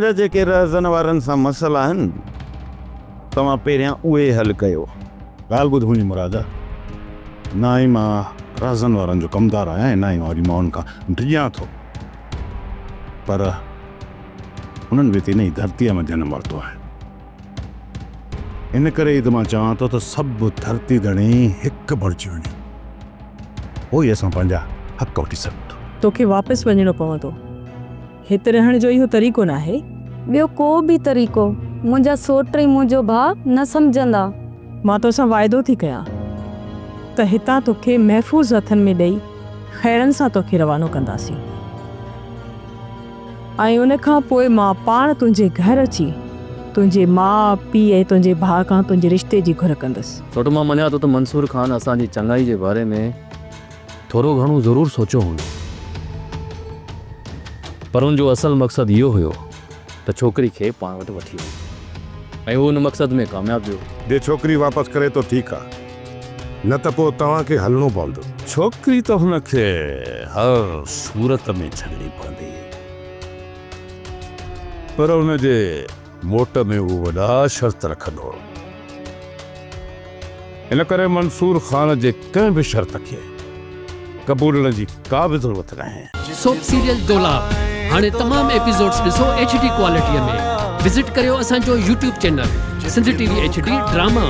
हींअर जेके रहज़न वारनि सां मसइला आहिनि तव्हां पहिरियां उहे हल कयो। ॻाल्हि ॿुध मुंहिंजी मुराद, ना ई मां रहज़न वारनि जो कमदार आहियां, ना ई वरी मां उन्हनि खां डिॼां थो, पर उन्हनि बि त इन ई धरतीअ में जनमु वरितो आहे। इन करे ई त मां चवां थो त सभु धरती धणी हिकु बणिजी वञे, पोइ ई असां पंहिंजा हक़ वठी सघूं था। तोखे वापसि वञिणो पवंदो, हिते रहण जो इहो तरीक़ो न आहे। ॿियो को बि तरीक़ो मुंहिंजा सोट ऐं मुंहिंजो भाउ न सम्झंदा। मां तोसां वाइदो थी कयां त हितां तोखे महफ़ूज़ हथनि में ॾेई ख़ैरनि सां तोखे रवानो कंदासीं, ऐं उन खां पोइ मां पाण तुंहिंजे घर अची तुंहिंजे माउ पीउ ऐं तुंहिंजे भाउ खां तुंहिंजे रिश्ते जी घुर कंदसि। छोटो मां मञा थो त मंसूर ख़ान असांजी चङाई जे बारे में थोरो घणो ज़रूरु सोचियो हूंदो, पर उनजो असल मक़सदु इहो हुयो त छोकिरी खे पाण वटि वठी वञे, ऐं उहो उन मक़सद में कामयाबु थियो। जे छोकिरी वापसि करे तो ठीकु आहे, न त पोइ तव्हांखे हलणो पवंदो। छोकिरी त हुनखे हर सूरत में छॾणी पवंदी, पर हुनजे मोट में उहो वॾा शर्त रखंदो। इन करे मंसूर ख़ान जे कंहिं बि शर्त खे क़बूलण जी का बि ज़रूरत न आहे। सोप सीरियल दोलाब हाणे तमाम एपिसोड्स ॾिसो HD क्वालिटीअ में। विज़िट करियो असांजो YouTube channel Sindh TV HD drama.